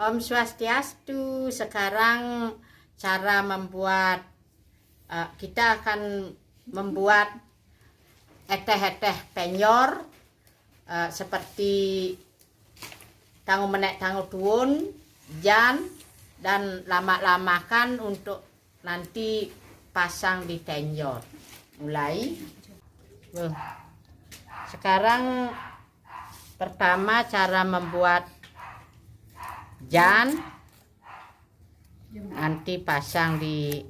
Om Swastiastu. Sekarang cara membuat, kita akan membuat eteh-eteh penyor seperti tangu menek tangu tuun, jan, dan lama-lamakan untuk nanti pasang di tenyor. Mulai. Sekarang pertama cara membuat jan, nanti pasang di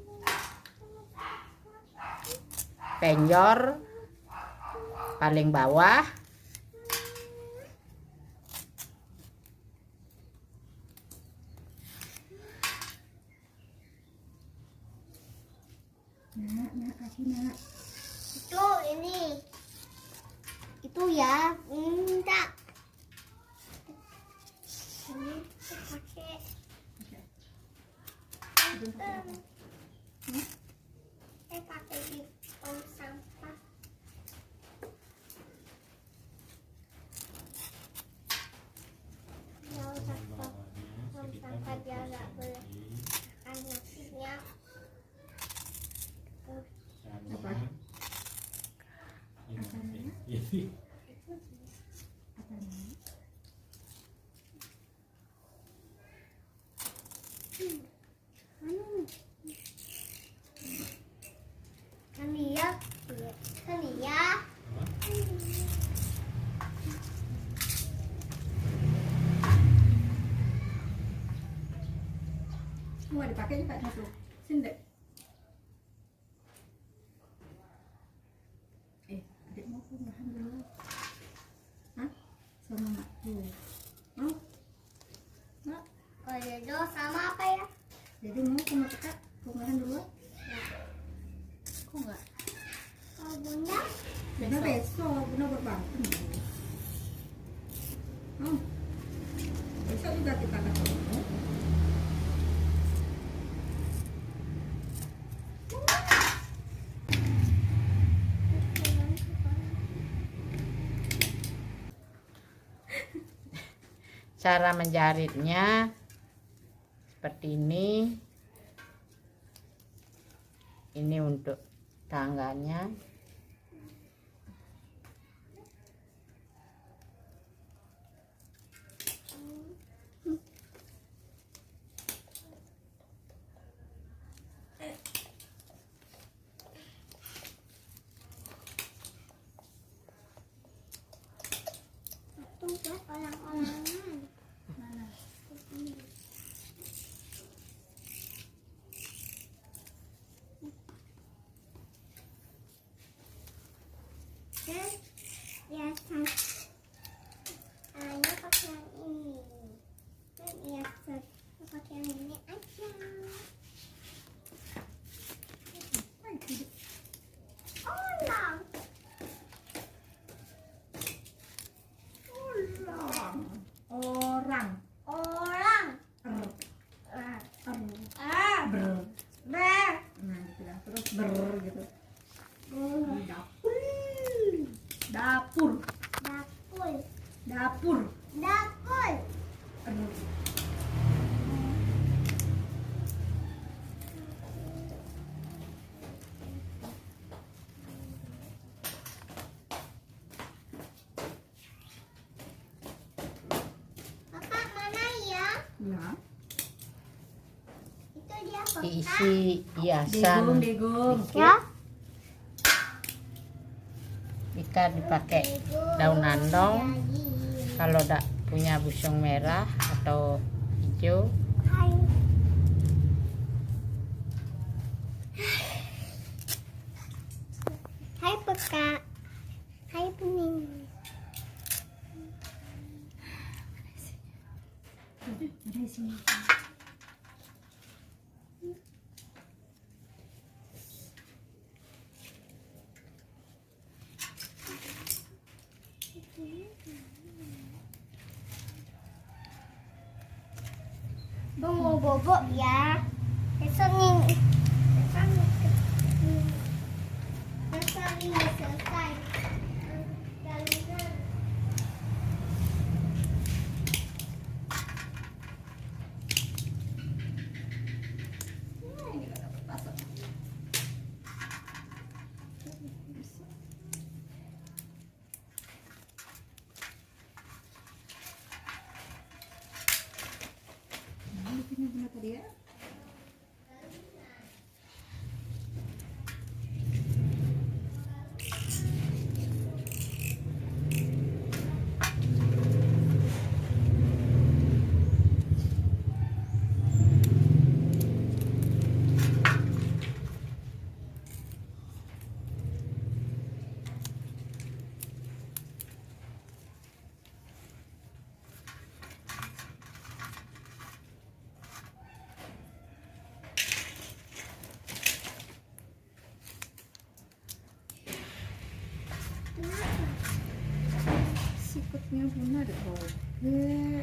penyor paling bawah. Nak, kasih nak. Itu ini. Itu ya, minta. Ini pakai. Pakai di tong sampah. Kalau sampah dia nggak boleh anaknya. Apa? Kan ya. Semua dipakai juga satu. Sini dek. Adik mau kungahan dulu. Hah? Sama mak tuh. Mau? Mak? Kalau Dedo sama apa ya? Jadi mau sama kakak kungahan dulu? Kok enggak? Kalau Bunda? Bunda besok, Bunda berbantu. Besok juga kita ketemu. Cara menjaritnya seperti ini. Ini untuk tangganya. Itu buat orang-orangan. Mana? Hiasan. Hanya pakai yang ini. Dan hiasan pakai yang ini aja. Orang. Orang. Nah, gitu lah. Terus gitu. Dapur. Dapur. Dapur. Dapur. Kakak mana ya? Ya. Itu dia kotak. Diisi hiasan. Degong. Ya. Jika dipakai daun nandong, kalau tidak punya busung merah atau hijau, Hai. Hai Peka. Hai Bening. Ada di sini. Tunggu bobok ya. Besok nih. Besok ini selesai. Jalan. Ikutnya benar deh.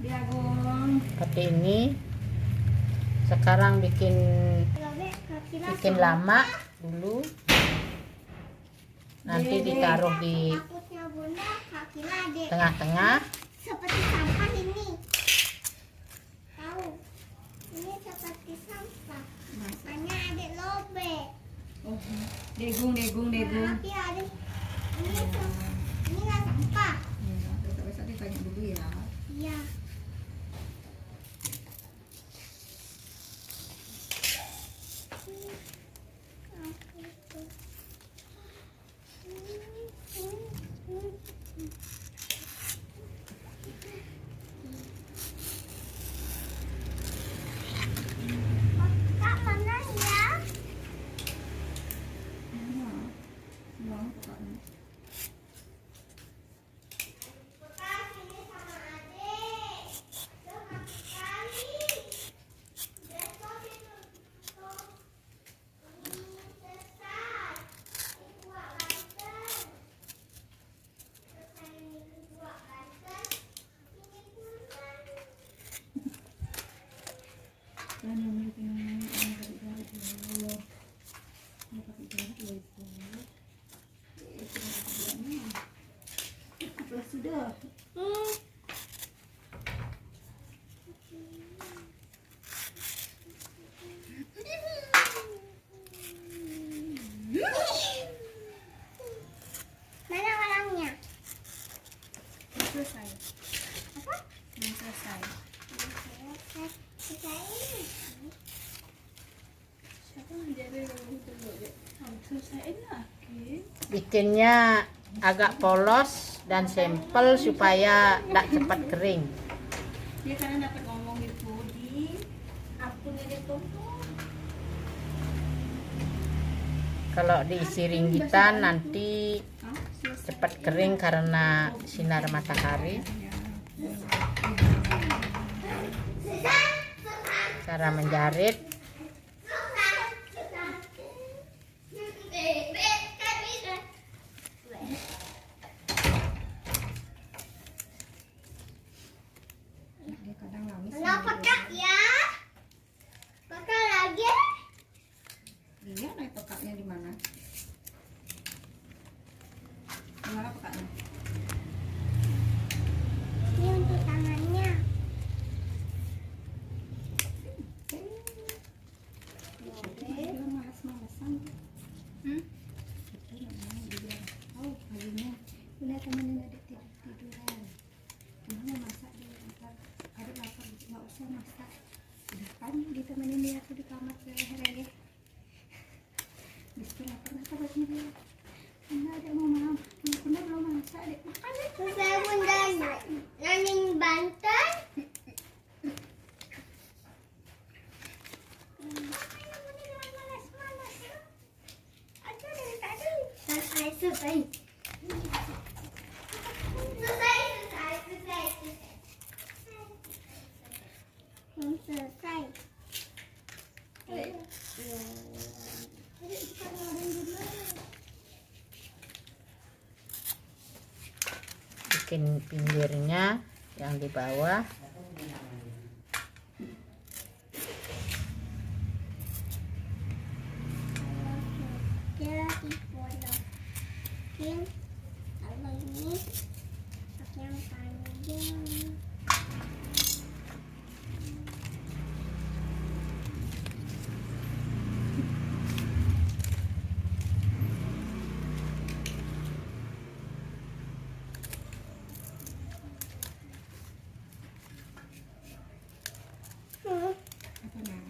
Dia gong. Seperti ini. Sekarang bikin lama dulu. Nanti ditaruh di Takutnya bunda kaki adek tengah-tengah. seperti sampah ini. Tahu? Ini seperti sampah. Makanya adek lobek. Oh, degung. Tapi adek ini nggak sampah. Ya, besok ditanya dulu ya. Iya. Kak, mana ya? Uang pokoknya. Bekas ini sama adek. Jangan sekali. Besok itu ini selesai. Dibuat Banten. Selesai ini dibuat Banten. Ini pulang. Dan yang milik yang pakai jarak dulu. Yang pakai jarak dulu. Sudah. Mana orangnya? Selesai. Apa? Belum selesai. Selesai ini. Siapa yang jadi dulu deh? Selesai lagi. Bikinnya agak polos dan simple supaya tidak cepat kering. Dia karena dapat ngomong itu di akunnya dia tonton. Kalau diisi ringgitan nanti Hah? Selesai. cepat kering karena sinar matahari. Cara menjahit, Dia kadang nangis. Kenapa kak ya? Pakai lagi? Dia naik pekaknya di mana? Di mana pekaknya? Ini untuk tangannya. Dia malas-malasan. Dia nggak mau, dia bilang, oh paginya udah temenin adik tiduran. Gimana masak dia? Ntar adik lapar, nggak usah masak. Udah kan ditemenin dia tuh di kamar saya. Bisa lapar buatnya dia. Bunda ada mau makan. Bunda belum masak deh. Makan deh. Saya bunda naning Banten. Selesai. Selesai. bikin pinggirnya yang di bawah. Dia dipolokin. Kalau ini pakai yang panjang. Apa nah?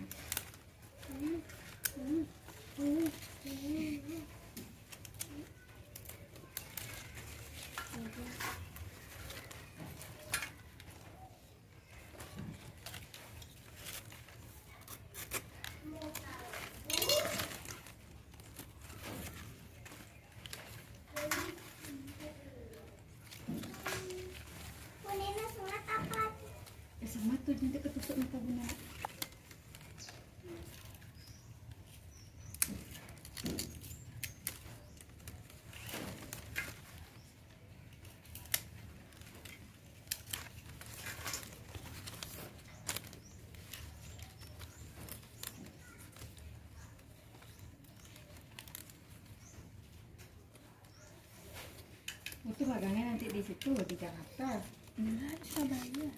Itu magangnya nanti di situ di Jakarta. Enggak, di Surabaya.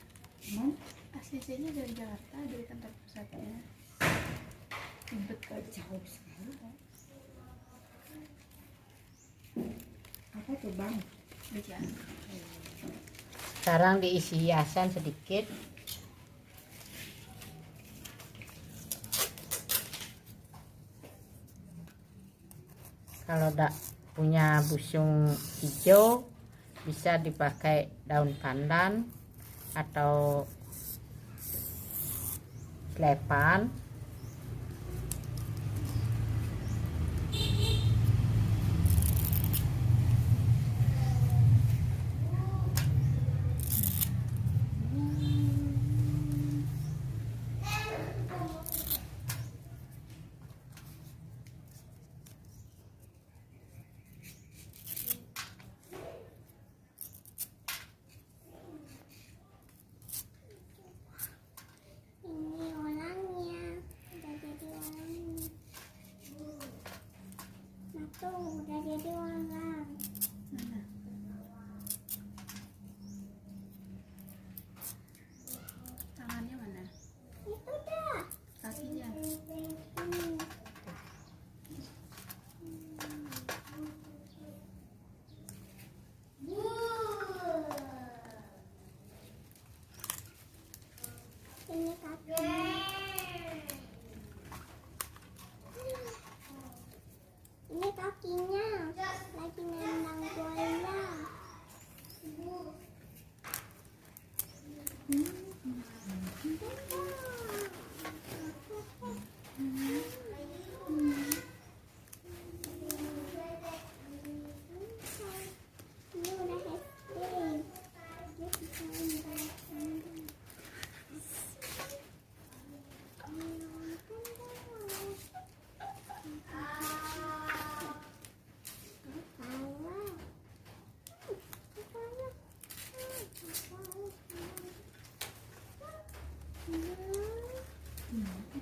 Emang ACC-nya dari Jakarta, dari kantor pusatnya. ribet kali, jauh sekali. Apa tuh bang? BCA. Sekarang diisi hiasan sedikit. Kalau tidak punya busung hijau, bisa dipakai daun pandan atau selepan. Ini orangnya udah jadi orangnya. Nah tuh udah jadi orang. Mana? Tangannya mana? Itu dah. Kakinya. Hmm. Ini kaki. Ini kakinya lagi nendang bola. Ini udah happy. Dia bisa nendang.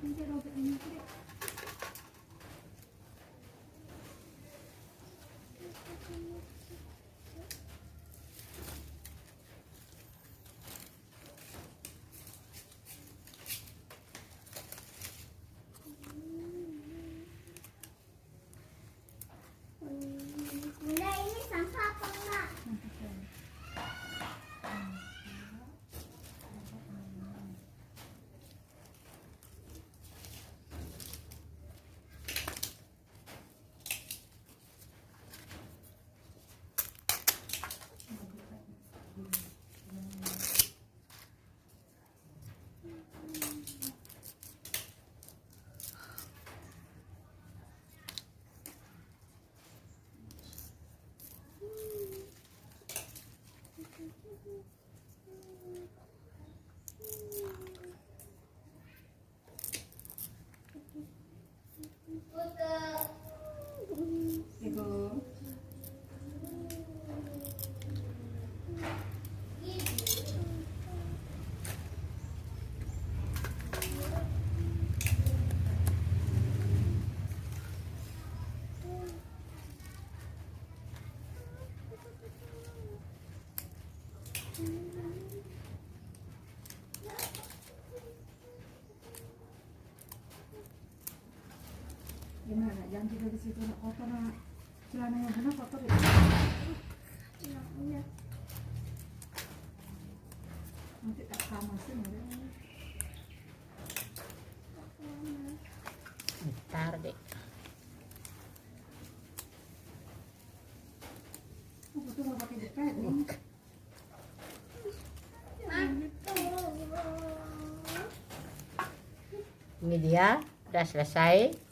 Ini dia robek ini dia. Bunda, ini sampah apa enggak? Ibu. Gimana? Jangan tidur di situ, nak kotor nak. Celananya Hana kotor ya. Nanti tak kamasin ya. Ntar deh. Oh, betul mau pakai jepit nih. Ini dia udah selesai.